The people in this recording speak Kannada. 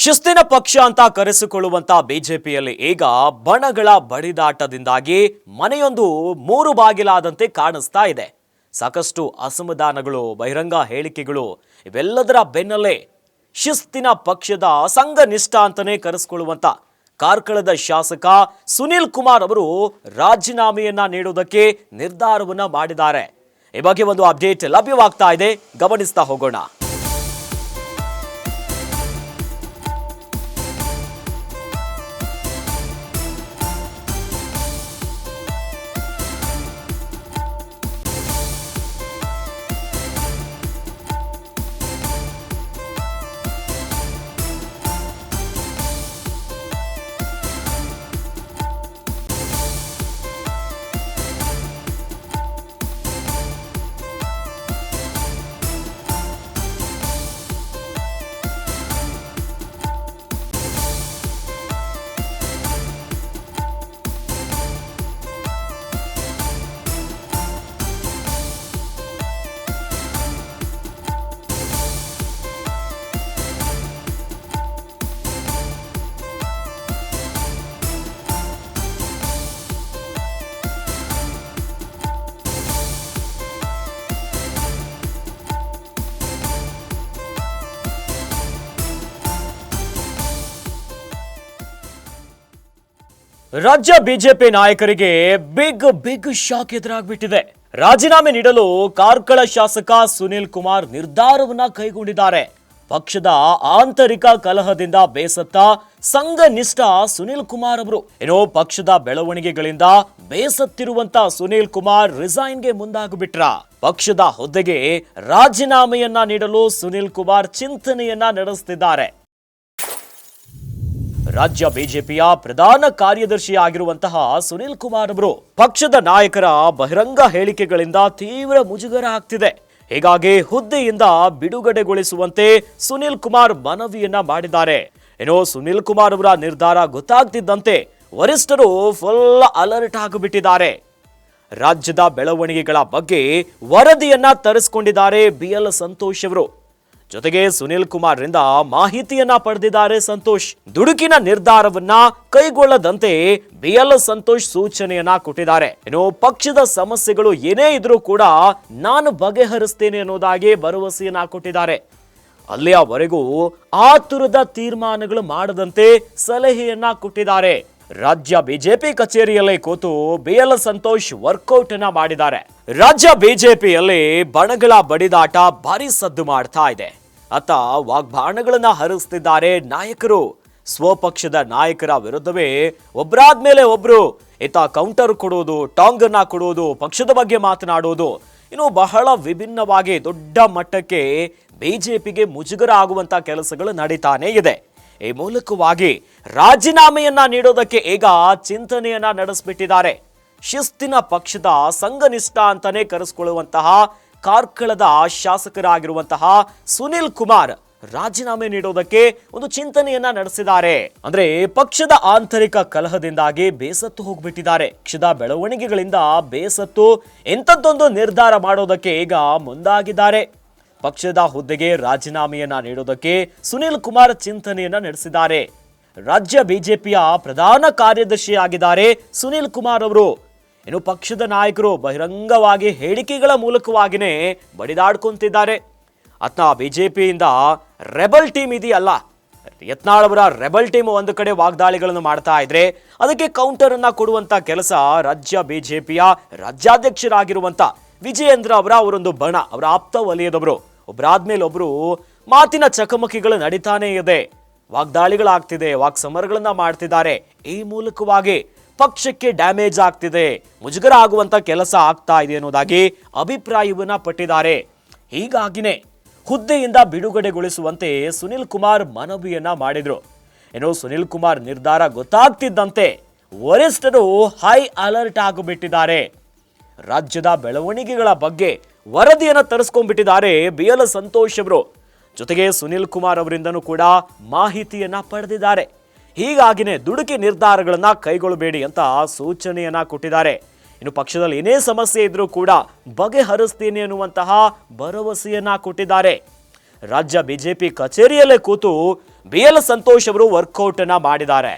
ಶಿಸ್ತಿನ ಪಕ್ಷ ಅಂತ ಕರೆಸಿಕೊಳ್ಳುವಂತ ಬಿಜೆಪಿಯಲ್ಲಿ ಈಗ ಬಣಗಳ ಬಡಿದಾಟದಿಂದಾಗಿ ಮನೆಯೊಂದು ಮೂರು ಬಾಗಿಲಾದಂತೆ ಕಾಣಿಸ್ತಾ ಇದೆ. ಸಾಕಷ್ಟು ಅಸಮಾಧಾನಗಳು, ಬಹಿರಂಗ ಹೇಳಿಕೆಗಳು ಇವೆಲ್ಲದರ ಬೆನ್ನಲ್ಲೇ ಶಿಸ್ತಿನ ಪಕ್ಷದ ಸಂಘನಿಷ್ಠ ಅಂತಾನೆ ಕರೆಸಿಕೊಳ್ಳುವಂತ ಕಾರ್ಕಳದ ಶಾಸಕ ಸುನಿಲ್ ಕುಮಾರ್ ಅವರು ರಾಜೀನಾಮೆಯನ್ನ ನೀಡುವುದಕ್ಕೆ ನಿರ್ಧಾರವನ್ನ ಮಾಡಿದ್ದಾರೆ. ಈ ಬಗ್ಗೆ ಒಂದು ಅಪ್ಡೇಟ್ ಲಭ್ಯವಾಗ್ತಾ ಇದೆ, ಗಮನಿಸ್ತಾ ಹೋಗೋಣ. ರಾಜ್ಯ ಬಿಜೆಪಿ ನಾಯಕರಿಗೆ ಬಿಗ್ ಶಾಕ್ ಎದುರಾಗ್ಬಿಟ್ಟಿದೆ. ರಾಜೀನಾಮೆ ನೀಡಲು ಕಾರ್ಕಳ ಶಾಸಕ ಸುನಿಲ್ ಕುಮಾರ್ ನಿರ್ಧಾರವನ್ನ ಕೈಗೊಂಡಿದ್ದಾರೆ. ಪಕ್ಷದ ಆಂತರಿಕ ಕಲಹದಿಂದ ಬೇಸತ್ತ ಸಂಘನಿಷ್ಠ ಸುನಿಲ್ ಕುಮಾರ್ ಅವರು ಪಕ್ಷದ ಬೆಳವಣಿಗೆಗಳಿಂದ ಬೇಸತ್ತಿರುವಂತ ಸುನಿಲ್ ಕುಮಾರ್ ರಿಸೈನ್ಗೆ ಮುಂದಾಗ್ಬಿಟ್ರ. ಪಕ್ಷದ ಹುದ್ದೆಗೆ ರಾಜೀನಾಮೆಯನ್ನ ನೀಡಲು ಸುನಿಲ್ ಕುಮಾರ್ ಚಿಂತನೆಯನ್ನ ನಡೆಸುತ್ತಿದ್ದಾರೆ. ರಾಜ್ಯ ಬಿಜೆಪಿಯ ಪ್ರಧಾನ ಕಾರ್ಯದರ್ಶಿ ಆಗಿರುವಂತಹ ಸುನಿಲ್ ಕುಮಾರ್ ಅವರು ಪಕ್ಷದ ನಾಯಕರ ಬಹಿರಂಗ ಹೇಳಿಕೆಗಳಿಂದ ತೀವ್ರ ಮುಜುಗರ ಆಗ್ತಿದೆ. ಹೀಗಾಗಿ ಹುದ್ದೆಯಿಂದ ಬಿಡುಗಡೆಗೊಳಿಸುವಂತೆ ಸುನಿಲ್ ಕುಮಾರ್ ಮನವಿಯನ್ನ ಮಾಡಿದ್ದಾರೆ. ಸುನಿಲ್ ಕುಮಾರ್ ಅವರ ನಿರ್ಧಾರ ಗೊತ್ತಾಗ್ತಿದ್ದಂತೆ ವರಿಷ್ಠರು ಫುಲ್ ಅಲರ್ಟ್ ಆಗಿಬಿಟ್ಟಿದ್ದಾರೆ. ರಾಜ್ಯದ ಬೆಳವಣಿಗೆಗಳ ಬಗ್ಗೆ ವರದಿಯನ್ನ ತರಿಸಿಕೊಂಡಿದ್ದಾರೆ BL ಸಂತೋಷ್ ಅವರು. ಜೊತೆಗೆ ಸುನಿಲ್ ಕುಮಾರ್ ರಿಂದ ಮಾಹಿತಿಯನ್ನ ಪಡೆದಿದ್ದಾರೆ ಸಂತೋಷ್. ದುಡುಕಿನ ನಿರ್ಧಾರವನ್ನ ಕೈಗೊಳ್ಳದಂತೆ BL ಸಂತೋಷ್ ಸೂಚನೆಯನ್ನ ಕೊಟ್ಟಿದ್ದಾರೆ. ಪಕ್ಷದ ಸಮಸ್ಯೆಗಳು ಏನೇ ಇದ್ರೂ ಕೂಡ ನಾನು ಬಗೆಹರಿಸ್ತೇನೆ ಅನ್ನೋದಾಗಿ ಭರವಸೆಯನ್ನ ಕೊಟ್ಟಿದ್ದಾರೆ. ಅಲ್ಲಿಯವರೆಗೂ ಆತುರದ ತೀರ್ಮಾನಗಳು ಮಾಡದಂತೆ ಸಲಹೆಯನ್ನ ಕೊಟ್ಟಿದ್ದಾರೆ. ರಾಜ್ಯ ಬಿಜೆಪಿ ಕಚೇರಿಯಲ್ಲೇ ಕೂತು BL ಸಂತೋಷ್ ವರ್ಕೌಟ್ ಅನ್ನ ಮಾಡಿದ್ದಾರೆ. ರಾಜ್ಯ ಬಿಜೆಪಿಯಲ್ಲಿ ಬಣಗಳ ಬಡಿದಾಟ ಭಾರಿ ಸದ್ದು ಮಾಡ್ತಾ ಇದೆ. ಅತ್ತ ವಾಗ್ಬಾಣಗಳನ್ನ ಹರಿಸ್ತಿದ್ದಾರೆ ನಾಯಕರು. ಸ್ವಪಕ್ಷದ ನಾಯಕರ ವಿರುದ್ಧವೇ ಒಬ್ಬರಾದ್ಮೇಲೆ ಒಬ್ರು ಕೌಂಟರ್ ಕೊಡೋದು, ಟಾಂಗ್ ಅನ್ನ ಕೊಡೋದು, ಪಕ್ಷದ ಬಗ್ಗೆ ಮಾತನಾಡೋದು, ಬಹಳ ವಿಭಿನ್ನವಾಗಿ ದೊಡ್ಡ ಮಟ್ಟಕ್ಕೆ ಬಿಜೆಪಿಗೆ ಮುಜುಗರ ಆಗುವಂತ ಕೆಲಸಗಳು ನಡೀತಾನೆ ಇದೆ. ಈ ಮೂಲಕವಾಗಿ ರಾಜೀನಾಮೆಯನ್ನ ನೀಡೋದಕ್ಕೆ ಈಗ ಚಿಂತನೆಯನ್ನ ನಡೆಸಿಬಿಟ್ಟಿದ್ದಾರೆ. ಶಿಸ್ತಿನ ಪಕ್ಷದ ಸಂಘನಿಷ್ಠ ಅಂತಾನೆ ಕರೆಸಿಕೊಳ್ಳುವಂತಹ ಕಾರ್ಕಳದ ಶಾಸಕರಾಗಿರುವಂತಹ ಸುನಿಲ್ ಕುಮಾರ್ ರಾಜೀನಾಮೆ ನೀಡೋದಕ್ಕೆ ಒಂದು ಚಿಂತನೆಯನ್ನ ನಡೆಸಿದ್ದಾರೆ. ಅಂದ್ರೆ ಪಕ್ಷದ ಆಂತರಿಕ ಕಲಹದಿಂದಾಗಿ ಬೇಸತ್ತು ಹೋಗ್ಬಿಟ್ಟಿದ್ದಾರೆ. ಪಕ್ಷದ ಬೆಳವಣಿಗೆಗಳಿಂದ ಬೇಸತ್ತು ಎಂಥದ್ದೊಂದು ನಿರ್ಧಾರ ಮಾಡೋದಕ್ಕೆ ಈಗ ಮುಂದಾಗಿದ್ದಾರೆ. ಪಕ್ಷದ ಹುದ್ದೆಗೆ ರಾಜೀನಾಮೆಯನ್ನ ನೀಡೋದಕ್ಕೆ ಸುನಿಲ್ ಕುಮಾರ್ ಚಿಂತನೆಯನ್ನ ನಡೆಸಿದ್ದಾರೆ. ರಾಜ್ಯ ಬಿಜೆಪಿಯ ಪ್ರಧಾನ ಕಾರ್ಯದರ್ಶಿಯಾಗಿದ್ದಾರೆ ಸುನಿಲ್ ಕುಮಾರ್ ಅವರು. ಪಕ್ಷದ ನಾಯಕರು ಬಹಿರಂಗವಾಗಿ ಹೇಳಿಕೆಗಳ ಮೂಲಕವಾಗಿಯೇ ಬಡಿದಾಡ್ಕೊಂತಿದ್ದಾರೆ. ಬಿಜೆಪಿಯಿಂದ ರೆಬಲ್ ಟೀಮ್ ಇದೆಯಲ್ಲ, ಯತ್ನಾಳ್ ಅವರ ರೆಬಲ್ ಟೀಮ್ ಒಂದು ಕಡೆ ವಾಗ್ದಾಳಿಗಳನ್ನು ಮಾಡ್ತಾ ಇದ್ರೆ ಅದಕ್ಕೆ ಕೌಂಟರ್ ಅನ್ನ ಕೊಡುವಂತ ಕೆಲಸ ರಾಜ್ಯ ಬಿಜೆಪಿಯ ರಾಜ್ಯಾಧ್ಯಕ್ಷರಾಗಿರುವಂತ ವಿಜಯೇಂದ್ರ ಅವರೊಂದು ಬಣ, ಅವರ ಆಪ್ತ ವಲಯದವರು ಒಬ್ಬರಾದ್ಮೇಲೆ ಒಬ್ರು ಮಾತಿನ ಚಕಮಕಿಗಳು ನಡೀತಾನೆ ಇದೆ. ವಾಗ್ದಾಳಿಗಳಾಗ್ತಿದೆ, ವಾಕ್ಸಮರಗಳನ್ನ ಮಾಡ್ತಿದ್ದಾರೆ. ಈ ಮೂಲಕವಾಗಿ ಪಕ್ಷಕ್ಕೆ ಡ್ಯಾಮೇಜ್ ಆಗ್ತಿದೆ, ಮುಜುಗರ ಆಗುವಂತ ಕೆಲಸ ಆಗ್ತಾ ಇದೆ ಅನ್ನೋದಾಗಿ ಅಭಿಪ್ರಾಯವನ್ನ ಪಟ್ಟಿದ್ದಾರೆ. ಹೀಗಾಗಿನೇ ಹುದ್ದೆಯಿಂದ ಬಿಡುಗಡೆಗೊಳಿಸುವಂತೆ ಸುನಿಲ್ ಕುಮಾರ್ ಮನವಿಯನ್ನ ಮಾಡಿದ್ರು. ಸುನಿಲ್ ಕುಮಾರ್ ನಿರ್ಧಾರ ಗೊತ್ತಾಗ್ತಿದ್ದಂತೆ ವರಿಷ್ಠರು ಹೈ ಅಲರ್ಟ್ ಆಗಿಬಿಟ್ಟಿದ್ದಾರೆ. ರಾಜ್ಯದ ಬೆಳವಣಿಗೆಗಳ ಬಗ್ಗೆ ವರದಿಯನ್ನ ತರಿಸ್ಕೊಂಡ್ಬಿಟ್ಟಿದ್ದಾರೆ BL ಸಂತೋಷ್ ಅವರು. ಜೊತೆಗೆ ಸುನಿಲ್ ಕುಮಾರ್ ಅವರಿಂದನೂ ಕೂಡ ಮಾಹಿತಿಯನ್ನ ಪಡೆದಿದ್ದಾರೆ. ಹೀಗಾಗಿನೇ ದುಡುಕಿ ನಿರ್ಧಾರಗಳನ್ನ ಕೈಗೊಳ್ಳಬೇಡಿ ಅಂತ ಸೂಚನೆಯನ್ನ ಕೊಟ್ಟಿದ್ದಾರೆ. ಪಕ್ಷದಲ್ಲಿ ಏನೇ ಸಮಸ್ಯೆ ಇದ್ರೂ ಕೂಡ ಬಗೆಹರಿಸ್ತೀನಿ ಅನ್ನುವಂತಹ ಭರವಸೆಯನ್ನ ಕೊಟ್ಟಿದ್ದಾರೆ. ರಾಜ್ಯ ಬಿಜೆಪಿ ಕಚೇರಿಯಲ್ಲೇ ಕೂತು BL ಸಂತೋಷ್ ಅವರು ವರ್ಕೌಟ್ ಅನ್ನ ಮಾಡಿದ್ದಾರೆ.